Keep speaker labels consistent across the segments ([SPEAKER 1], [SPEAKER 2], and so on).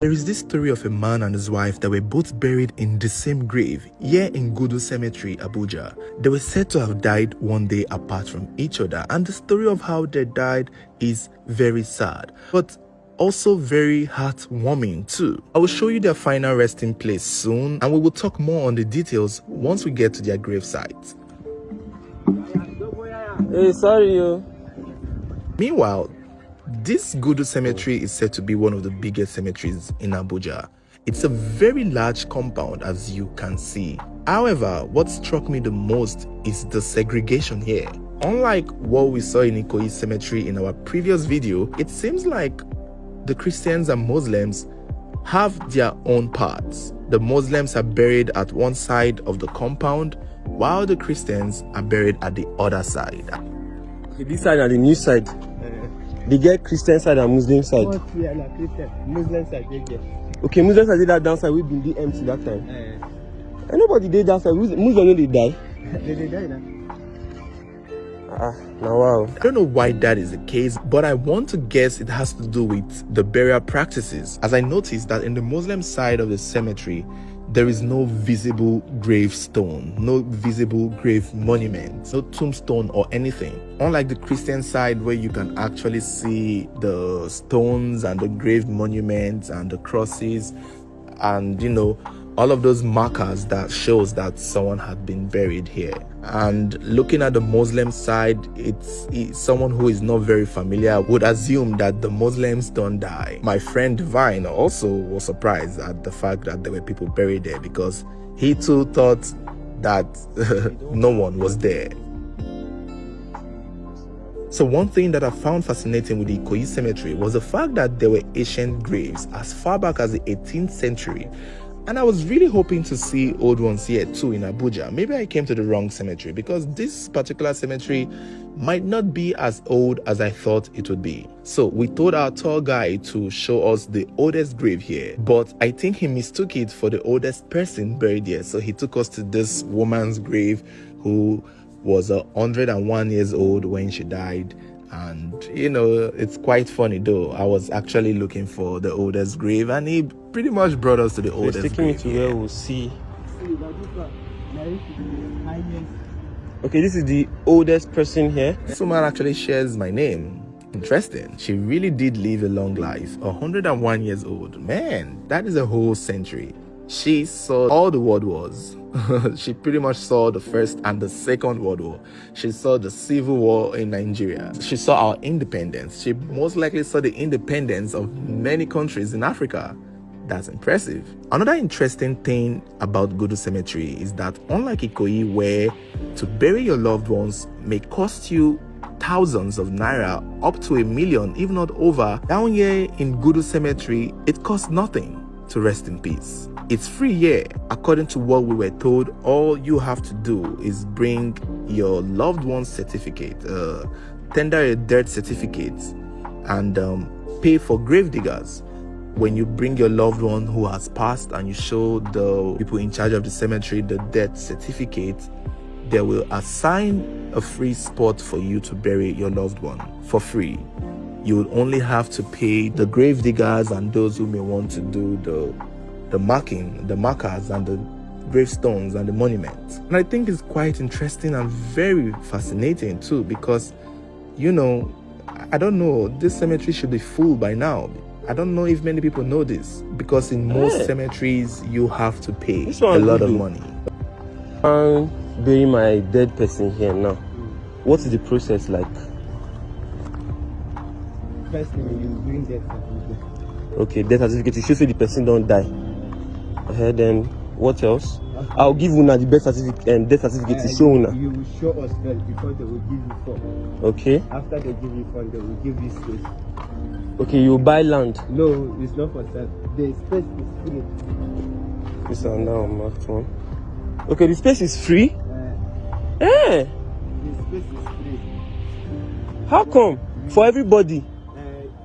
[SPEAKER 1] There is this story of a man and his wife that were both buried in the same grave here in Gudu Cemetery, Abuja. They were said to have died one day apart from each other, and the story of how they died is very sad, but also very heartwarming too. I will show you their final resting place soon, and we will talk more on the details once we get to their grave sites.
[SPEAKER 2] Hey, sorry yo.
[SPEAKER 1] Meanwhile, this Gudu Cemetery is said to be one of the biggest cemeteries in Abuja. It's a very large compound, as you can see. However, what struck me the most is the segregation here. Unlike what we saw in Ikoyi Cemetery in our previous video, it seems like the Christians and Muslims have their own parts. The Muslims are buried at one side of the compound, while the Christians are buried at the other side.
[SPEAKER 2] Okay, this side and the new side. They get Christian side and Muslim side.
[SPEAKER 3] Muslim side they get.
[SPEAKER 2] Okay, Muslim side did that downside. We been the empty that time. And nobody did that side. Muslim no they die.
[SPEAKER 3] They die now.
[SPEAKER 2] Now wow.
[SPEAKER 1] I don't know why that is the case, but I want to guess it has to do with the burial practices, as I noticed that in the Muslim side of the cemetery, there is no visible gravestone, no visible grave monument, no tombstone or anything. Unlike the Christian side, where you can actually see the stones and the grave monuments and the crosses and, you know, all of those markers that shows that someone had been buried here. And looking at the Muslim side, it's someone who is not very familiar would assume that the Muslims don't die. My friend Divine also was surprised at the fact that there were people buried there, because he too thought that no one was there. So one thing that I found fascinating with the Ikoyi Cemetery was the fact that there were ancient graves as far back as the 18th century. And I was really hoping to see old ones here too in Abuja. Maybe I came to the wrong cemetery, because this particular cemetery might not be as old as I thought it would be. So we told our tour guide to show us the oldest grave here, but I think he mistook it for the oldest person buried here. So he took us to this woman's grave who was 101 years old when she died. And you know, it's quite funny though. I was actually looking for the oldest grave, and he pretty much brought us to the oldest grave.
[SPEAKER 2] Taking me to where we'll see. Okay, this is the oldest person here.
[SPEAKER 1] This woman actually shares my name. Interesting. She really did live a long life. 101 years old. Man, that is a whole century. She saw all the world wars. She pretty much saw the First and the Second World War. She saw the Civil War in Nigeria. She saw our independence. She most likely saw the independence of many countries in Africa. That's impressive. Another interesting thing about Gudu Cemetery is that, unlike Ikoyi, where to bury your loved ones may cost you thousands of naira, up to 1 million, if not over, down here in Gudu Cemetery, it costs nothing to rest in peace. It's free here. According to what we were told, all you have to do is bring your loved one's certificate, tender a death certificate, and pay for grave diggers. When you bring your loved one who has passed and you show the people in charge of the cemetery the death certificate, they will assign a free spot for you to bury your loved one for free. You will only have to pay the grave diggers and those who may want to do the marking, the markers and the gravestones and the monuments. And I think it's quite interesting and very fascinating too, because, you know, I don't know, this cemetery should be full by now. I don't know if many people know this, because in most cemeteries you have to pay a lot of money.
[SPEAKER 2] I'm burying my dead person here now. What is the process like?
[SPEAKER 3] First thing you bring death certificate.
[SPEAKER 2] Okay, death certificate. You should say the person don't die. Then what else? I'll give Una the death certificate. Death certificate to show Una.
[SPEAKER 3] You will show us first before they will give you form.
[SPEAKER 2] Okay.
[SPEAKER 3] After they give you form, they will give you space.
[SPEAKER 2] Okay, you buy land.
[SPEAKER 3] No, it's not for sale. The space is free.
[SPEAKER 2] This one now marked one. Okay, the space is free.
[SPEAKER 3] The space is free.
[SPEAKER 2] How come? For everybody.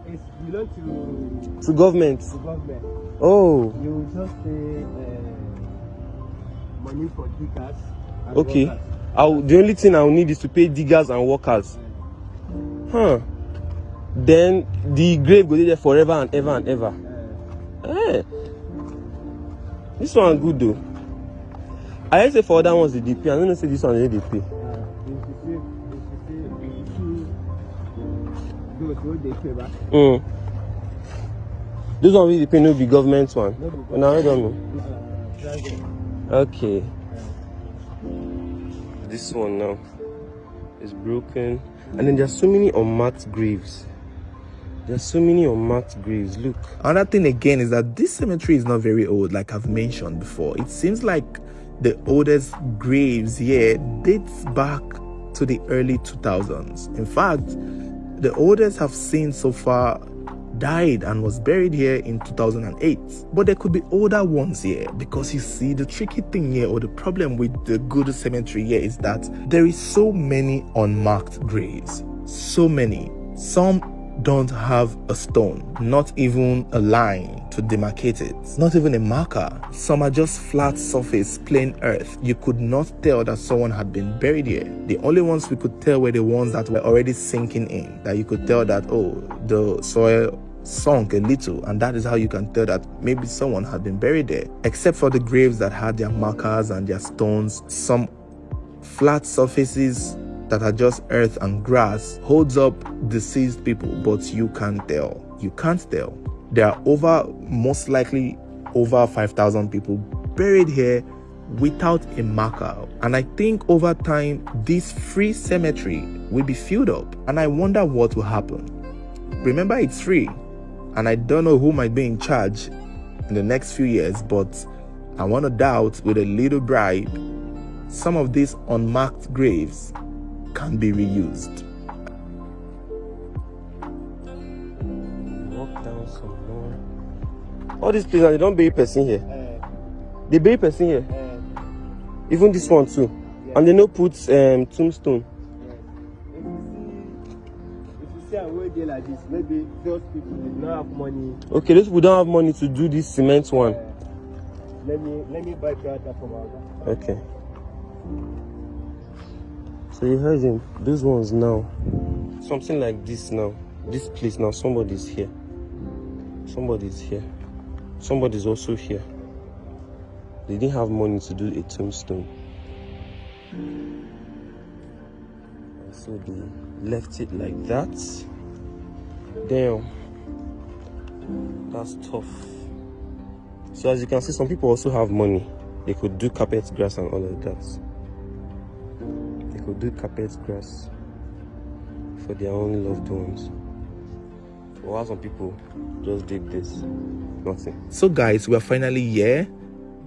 [SPEAKER 3] It's belong
[SPEAKER 2] to government.
[SPEAKER 3] to government.
[SPEAKER 2] Oh.
[SPEAKER 3] You will just pay money for diggers. And
[SPEAKER 2] Okay.
[SPEAKER 3] workers.
[SPEAKER 2] The only thing I'll need is to pay diggers and workers. Huh. Then the grave will be there forever and ever and ever. Eh, this one good though. I say for that one's the DP. I don't know say this one is the DP. This one will DP, no be government one. No, I don't know. Okay. This one now is broken, and then there's so many unmarked graves. There's so many unmarked graves. Look.
[SPEAKER 1] Another thing again is that this cemetery is not very old, like I've mentioned before. It seems like the oldest graves here dates back to the early 2000s. In fact, the oldest I've seen so far died and was buried here in 2008. But there could be older ones here, because you see, the tricky thing here, or the problem with the good cemetery here, is that there is so many unmarked graves. So many. Some don't have a stone, not even a line to demarcate it, not even a marker. Some are just flat surface, plain earth. You could not tell that someone had been buried here. The only ones we could tell were the ones that were already sinking in, that you could tell that, oh, the soil sunk a little, and that is how you can tell that maybe someone had been buried there. Except for the graves that had their markers and their stones, some flat surfaces that are just earth and grass holds up deceased people, but you can't tell. You can't tell. There are most likely over 5,000 people buried here without a marker. And I think over time, this free cemetery will be filled up. And I wonder what will happen. Remember, it's free. And I don't know who might be in charge in the next few years, but I want to doubt with a little bribe, some of these unmarked graves can be reused.
[SPEAKER 2] Walk down some more. All these places, they don't bury person here. They bury person here. Even this one too. Yeah. And they no put tombstone.
[SPEAKER 3] If you see a way there like this, maybe those people did not have money.
[SPEAKER 2] Okay, those people don't have money to do this cement one.
[SPEAKER 3] Let me buy that from our.
[SPEAKER 2] Okay. So you heard him. Those ones now. Something like this now. This place now. Somebody's here. Somebody's here. Somebody's also here. They didn't have money to do a tombstone. So they left it like that. Damn. That's tough. So as you can see, some people also have money. They could do carpet grass and all of that. They could do carpet grass for their own loved ones. While some people just did this. Nothing.
[SPEAKER 1] So guys, we are finally here.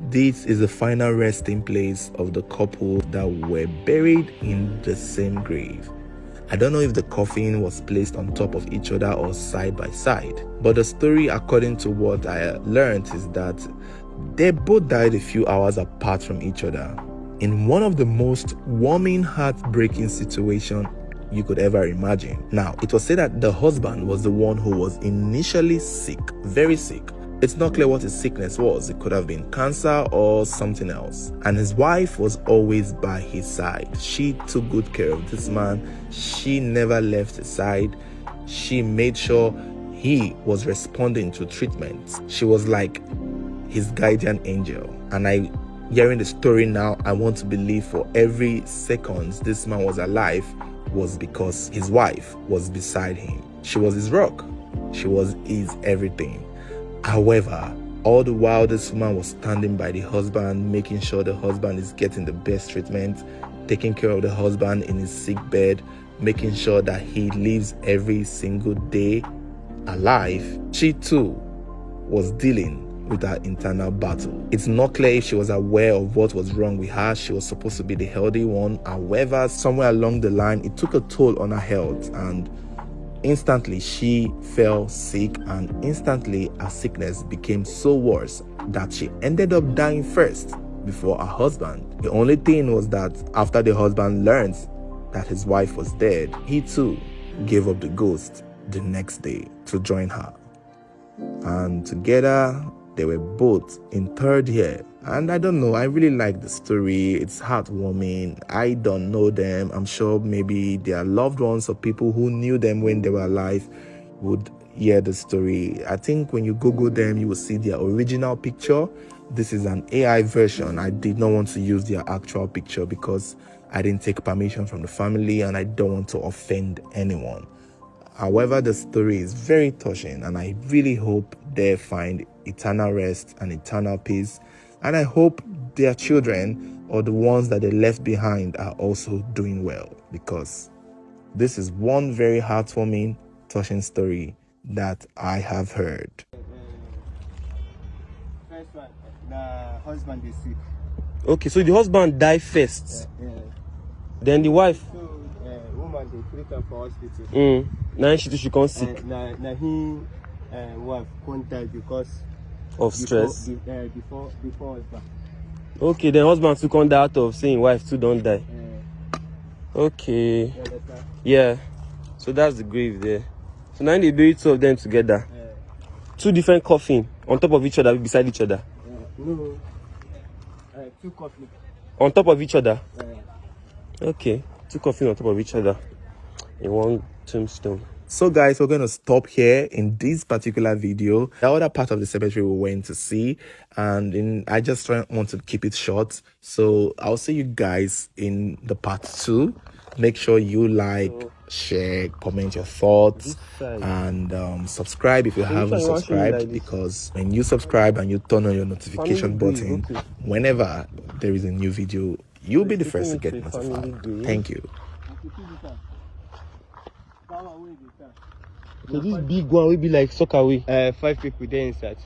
[SPEAKER 1] This is the final resting place of the couple that were buried in the same grave. I don't know if the coffin was placed on top of each other or side by side, but the story, according to what I learned, is that they both died a few hours apart from each other in one of the most warming, heartbreaking situations you could ever imagine. Now, it was said that the husband was the one who was initially sick, very sick. It's not clear what his sickness was. It could have been cancer or something else. And his wife was always by his side. She took good care of this man. She never left his side. She made sure he was responding to treatment. She was like his guardian angel. And hearing the story now, I want to believe for every second this man was alive was because his wife was beside him. She was his rock. She was his everything. However, all the while this woman was standing by the husband, making sure the husband is getting the best treatment, taking care of the husband in his sick bed, making sure that he lives every single day alive. She too was dealing with her internal battle. It's not clear if she was aware of what was wrong with her. She was supposed to be the healthy one. However, somewhere along the line, it took a toll on her health, and instantly she fell sick, and instantly her sickness became so worse that she ended up dying first before her husband. The only thing was that after the husband learned that his wife was dead, he too gave up the ghost the next day to join her. And together they were both in third year. And I don't know, I really like the story. It's heartwarming. I don't know them. I'm sure maybe their loved ones or people who knew them when they were alive would hear the story. I think when you Google them, you will see their original picture. This is an AI version. I did not want to use their actual picture because I didn't take permission from the family and I don't want to offend anyone. However, the story is very touching and I really hope they find eternal rest and eternal peace. And I hope their children or the ones that they left behind are also doing well, because this is one very heartwarming, touching story that I have heard.
[SPEAKER 3] First one, the husband is sick.
[SPEAKER 2] Okay, so the husband died first.
[SPEAKER 3] Yeah.
[SPEAKER 2] Then the wife.
[SPEAKER 3] So, woman they treat her for hospital.
[SPEAKER 2] Now she can't sick
[SPEAKER 3] Now he wife can't die because
[SPEAKER 2] of stress.
[SPEAKER 3] Before husband.
[SPEAKER 2] Okay, then husband too can't die out of saying wife too don't die. Okay.
[SPEAKER 3] You understand?
[SPEAKER 2] Yeah. So that's the grave there. So now they bury two of them together. Two different coffins on top of each other, beside each other.
[SPEAKER 3] No. Two coffins.
[SPEAKER 2] On top of each other. Okay. Two coffins on top of each other in one tombstone.
[SPEAKER 1] So guys, we're going to stop here in this particular video. The other part of the cemetery we went to see, and I just want to keep it short. So I'll see you guys in the part 2. Make sure you like, share, comment your thoughts, and subscribe if you haven't subscribed, because when you subscribe and you turn on your notification button, whenever there is a new video, you'll be the first to get notified. Thank you.
[SPEAKER 2] So this big one will be like soccer way.
[SPEAKER 3] 5 people there inside.